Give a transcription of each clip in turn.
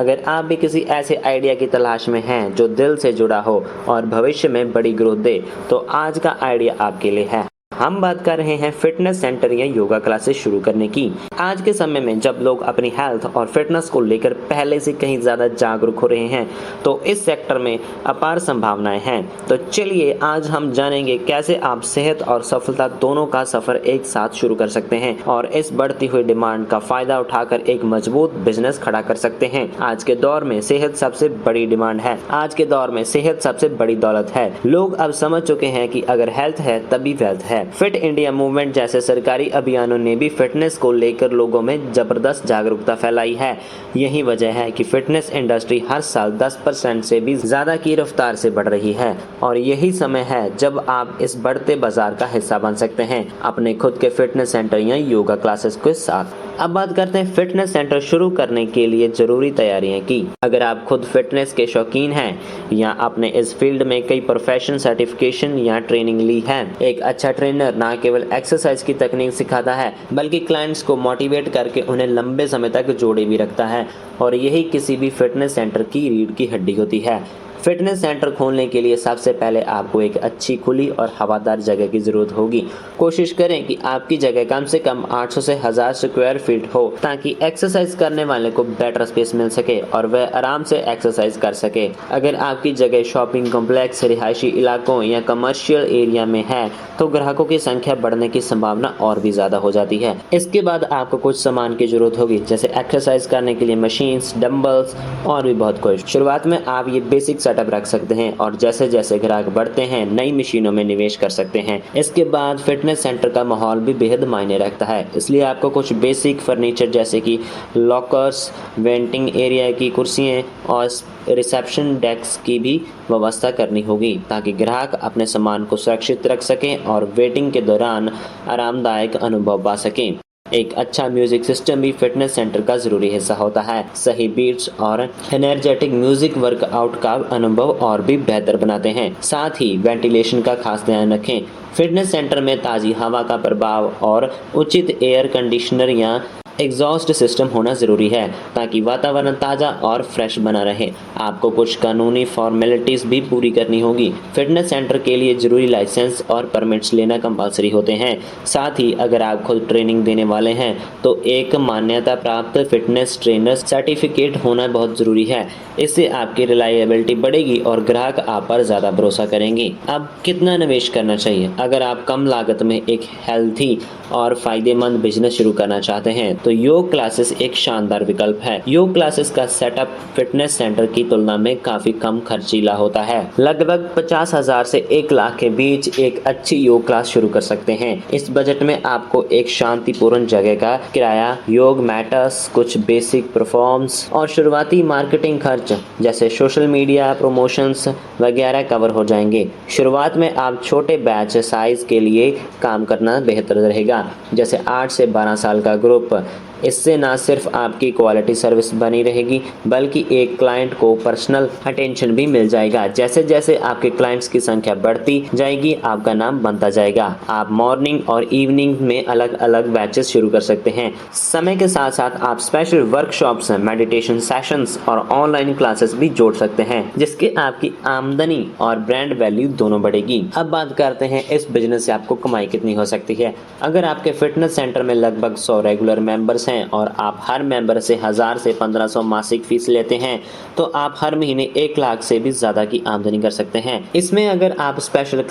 अगर आप भी किसी ऐसे आइडिया की तलाश में हैं जो दिल से जुड़ा हो और भविष्य में बड़ी ग्रोथ दे, तो आज का आइडिया आपके लिए है। हम बात कर रहे हैं फिटनेस सेंटर या योगा क्लासेस शुरू करने की। आज के समय में जब लोग अपनी हेल्थ और फिटनेस को लेकर पहले से कहीं ज़्यादा जागरूक हो रहे हैं, तो इस सेक्टर में अपार संभावनाएं हैं। तो चलिए आज हम जानेंगे कैसे आप सेहत और सफलता दोनों का सफर एक साथ शुरू कर सकते हैं और इस बढ़ती हुई डिमांड का फायदा उठाकर एक मजबूत बिजनेस खड़ा कर सकते हैं। आज के दौर में सेहत सबसे बड़ी डिमांड है। आज के दौर में सेहत सबसे बड़ी दौलत है। लोग अब समझ चुके हैं कि अगर हेल्थ है तभी वेल्थ है। फिट इंडिया मूवमेंट जैसे सरकारी अभियानों ने भी फिटनेस को लेकर लोगों में जबरदस्त जागरूकता फैलाई है। यही वजह है कि फिटनेस इंडस्ट्री हर साल 10% से भी ज्यादा की रफ्तार से बढ़ रही है और यही समय है जब आप इस बढ़ते बाजार का हिस्सा बन सकते हैं अपने खुद के फिटनेस सेंटर या योगा क्लासेस के साथ। अब बात करते हैं फिटनेस सेंटर शुरू करने के लिए जरूरी तैयारियां की। अगर आप खुद फिटनेस के शौकीन हैं या आपने इस फील्ड में कई प्रोफेशनल सर्टिफिकेशन या ट्रेनिंग ली है, एक अच्छा ट्रेनर न केवल एक्सरसाइज की तकनीक सिखाता है बल्कि क्लाइंट्स को मोटिवेट करके उन्हें लंबे समय तक जोड़े भी रखता है और यही किसी भी फिटनेस सेंटर की रीढ़ की हड्डी होती है। फिटनेस सेंटर खोलने के लिए सबसे पहले आपको एक अच्छी खुली और हवादार जगह की ज़रूरत होगी। कोशिश करें कि आपकी जगह कम से कम 800 से 1000 स्क्वायर फीट हो ताकि एक्सरसाइज करने वाले को बेटर स्पेस मिल सके और वह आराम से एक्सरसाइज कर सके। अगर आपकी जगह शॉपिंग कॉम्प्लेक्स, रिहायशी इलाकों या कमर्शियल एरिया में है तो ग्राहकों की संख्या बढ़ने की संभावना और भी ज़्यादा हो जाती है। इसके बाद आपको कुछ सामान की ज़रूरत होगी जैसे एक्सरसाइज करने के लिए मशीन्स, डंबल्स और भी बहुत कुछ। शुरुआत में आप ये बेसिक सेटअप रख सकते हैं और जैसे जैसे ग्राहक बढ़ते हैं नई मशीनों में निवेश कर सकते हैं। इसके बाद फिटनेस सेंटर का माहौल भी बेहद मायने रखता है, इसलिए आपको कुछ बेसिक फर्नीचर जैसे कि लॉकर्स, वेंटिंग एरिया की कुर्सियां और रिसेप्शन डेस्क की भी व्यवस्था करनी होगी ताकि ग्राहक अपने सामान को सुरक्षित रख सकें और वेटिंग के दौरान आरामदायक अनुभव पा सकें। एक अच्छा म्यूजिक सिस्टम भी फिटनेस सेंटर का जरूरी हिस्सा होता है। सही बीट्स और एनर्जेटिक म्यूजिक वर्कआउट का अनुभव और भी बेहतर बनाते हैं। साथ ही वेंटिलेशन का खास ध्यान रखें। फिटनेस सेंटर में ताज़ी हवा का प्रभाव और उचित एयर कंडीशनर या एग्जॉस्ट सिस्टम होना ज़रूरी है ताकि वातावरण ताज़ा और फ्रेश बना रहे। आपको कुछ कानूनी फॉर्मेलिटीज़ भी पूरी करनी होगी। फिटनेस सेंटर के लिए ज़रूरी लाइसेंस और परमिट्स लेना कंपलसरी होते हैं। साथ ही अगर आप खुद ट्रेनिंग देने वाले हैं तो एक मान्यता प्राप्त फिटनेस ट्रेनर सर्टिफिकेट होना बहुत ज़रूरी है। इससे आपकी रिलायबिलिटी बढ़ेगी और ग्राहक आप पर ज़्यादा भरोसा करेंगे। अब कितना निवेश करना चाहिए? अगर आप कम लागत में एक हेल्थी और फ़ायदेमंद बिजनेस शुरू करना चाहते हैं तो योग क्लासेस एक शानदार विकल्प है। योग क्लासेस का सेटअप फिटनेस सेंटर की तुलना में काफी कम खर्चीला होता है। लगभग 50,000 से 1 लाख के बीच एक अच्छी योग क्लास शुरू कर सकते हैं। इस बजट में आपको एक शांतिपूर्ण जगह का किराया, योग मैटर्स, कुछ बेसिक परफॉर्म्स और शुरुआती मार्केटिंग खर्च जैसे सोशल मीडिया प्रमोशंस वगैरह कवर हो जाएंगे। शुरुआत में आप छोटे बैच साइज के लिए काम करना बेहतर रहेगा, जैसे 8 से 12 साल का ग्रुप। इससे ना सिर्फ आपकी क्वालिटी सर्विस बनी रहेगी बल्कि एक क्लाइंट को पर्सनल अटेंशन भी मिल जाएगा। जैसे जैसे आपके क्लाइंट्स की संख्या बढ़ती जाएगी आपका नाम बनता जाएगा। आप मॉर्निंग और इवनिंग में अलग अलग बैचेस शुरू कर सकते हैं। समय के साथ साथ आप स्पेशल वर्कशॉप्स, मेडिटेशन सेशंस और ऑनलाइन क्लासेस भी जोड़ सकते हैं जिसके आपकी आमदनी और ब्रांड वैल्यू दोनों बढ़ेगी। अब बात करते हैं इस बिजनेस से आपको कमाई कितनी हो सकती है। अगर आपके फिटनेस सेंटर में लगभग 100 रेगुलर मेंबर्स हैं और आप हर मेंबर से 1000 से 1500 मासिक फीस लेते हैं तो आप हर महीने 1 लाख से भी ज्यादा की आमदनी कर सकते हैं। इसमें अगर आप स्पेशल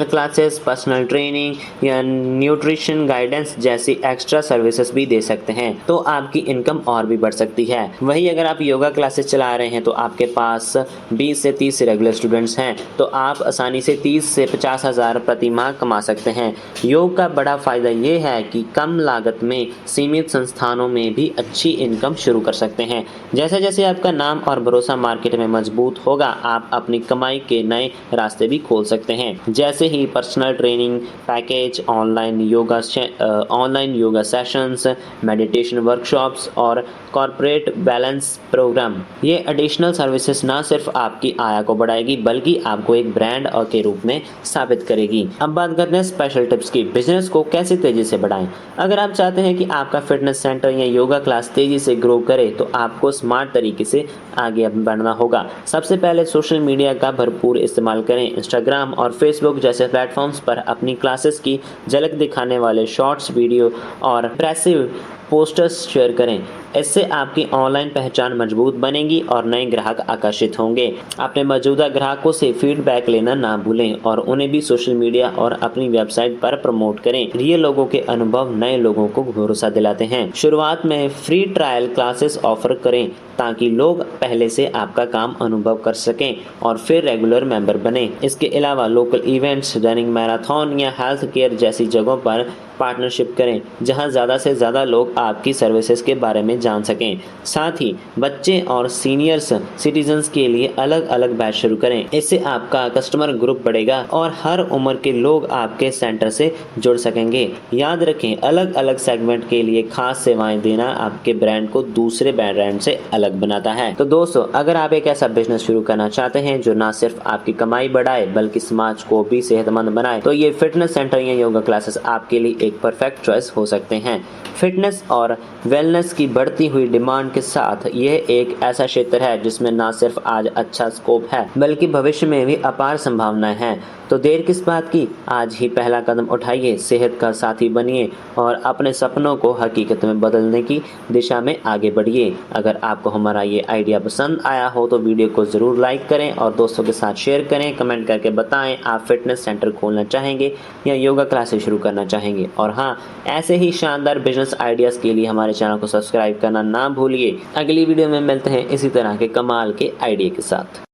क्लासेस, पर्सनल ट्रेनिंग या न्यूट्रिशन गाइडेंस जैसी एक्स्ट्रा सर्विसेज भी दे सकते हैं तो आपकी इनकम और भी बढ़ सकती है। वही अगर आप योगा क्लासेस चला रहे हैं तो आपके पास 20 से 30 रेगुलर स्टूडेंट्स हैं तो आप आसानी से 30 से 50 हजार प्रति माह कमा सकते हैं। योग का बड़ा फायदा ये है कि कम लागत में सीमित संस्थानों में भी अच्छी इनकम शुरू कर सकते हैं। जैसे जैसे आपका नाम और भरोसा मार्केट में मजबूत होगा आप अपनी कमाई के नए रास्ते भी खोल सकते हैं, जैसे ही personal training package, online yoga sessions, meditation workshops और कॉर्पोरेट बैलेंस प्रोग्राम। ये एडिशनल सर्विसेज ना सिर्फ आपकी आय को बढ़ाएगी बल्कि आपको एक ब्रांड के रूप में साबित करेगी। अब बात करते हैं स्पेशल टिप्स की। बिजनेस को कैसे तेजी से बढ़ाएं। अगर आप चाहते हैं कि आपका फिटनेस सेंटर या योगा क्लास तेजी से ग्रो करे तो आपको स्मार्ट तरीके से आगे बढ़ना होगा। सबसे पहले सोशल मीडिया का भरपूर इस्तेमाल करें। इंस्टाग्राम और फेसबुक जैसे प्लेटफॉर्म्स पर अपनी क्लासेस की झलक दिखाने वाले शॉर्ट्स, वीडियो और इम्प्रेसिव पोस्टर्स शेयर करें। इससे आपकी ऑनलाइन पहचान मजबूत बनेगी और नए ग्राहक आकर्षित होंगे। अपने मौजूदा ग्राहकों से फीडबैक लेना ना भूलें और उन्हें भी सोशल मीडिया और अपनी वेबसाइट पर प्रमोट करें। ये लोगों के अनुभव नए लोगों को भरोसा दिलाते हैं। शुरुआत में फ्री ट्रायल क्लासेस ऑफर करें ताकि लोग पहले से आपका काम अनुभव कर सकें और फिर रेगुलर मेंबर बने। इसके अलावा लोकल इवेंट्स, रनिंग मैराथन या हेल्थ केयर जैसी जगहों पर पार्टनरशिप करें जहां ज़्यादा से ज़्यादा लोग आपकी सर्विसेज के बारे में जान सकें। साथ ही बच्चे और सीनियर्स सिटीजन्स के लिए अलग अलग बैच शुरू करें। इससे आपका कस्टमर ग्रुप बढ़ेगा और हर उम्र के लोग आपके सेंटर से जुड़ सकेंगे। याद रखें, अलग अलग सेगमेंट के लिए खास सेवाएं देना आपके ब्रांड को दूसरे ब्रांड से अलग बनाता है। तो दोस्तों, अगर आप एक ऐसा बिजनेस शुरू करना चाहते हैं जो ना सिर्फ आपकी कमाई बढ़ाए बल्कि समाज को भी सेहतमंद बनाए, तो ये फिटनेस सेंटर या योगा क्लासेस आपके लिए एक परफेक्ट चॉइस हो सकते हैं। फिटनेस और वेलनेस की बढ़ती हुई डिमांड के साथ यह एक ऐसा क्षेत्र है जिसमें ना सिर्फ आज अच्छा स्कोप है बल्कि भविष्य में भी अपार संभावनाएं हैं। तो देर किस बात की, आज ही पहला कदम उठाइए, सेहत का साथी बनिए और अपने सपनों को हकीकत में बदलने की दिशा में आगे बढ़िए। अगर आपको हमारा ये आइडिया पसंद आया हो तो वीडियो को ज़रूर लाइक करें और दोस्तों के साथ शेयर करें। कमेंट करके बताएं आप फिटनेस सेंटर खोलना चाहेंगे या योगा क्लासेस शुरू करना चाहेंगे। और हाँ, ऐसे ही शानदार बिजनेस आइडियाज़ के लिए हमारे चैनल को सब्सक्राइब करना ना भूलिए। अगली वीडियो में मिलते हैं इसी तरह के कमाल के आइडिया के साथ।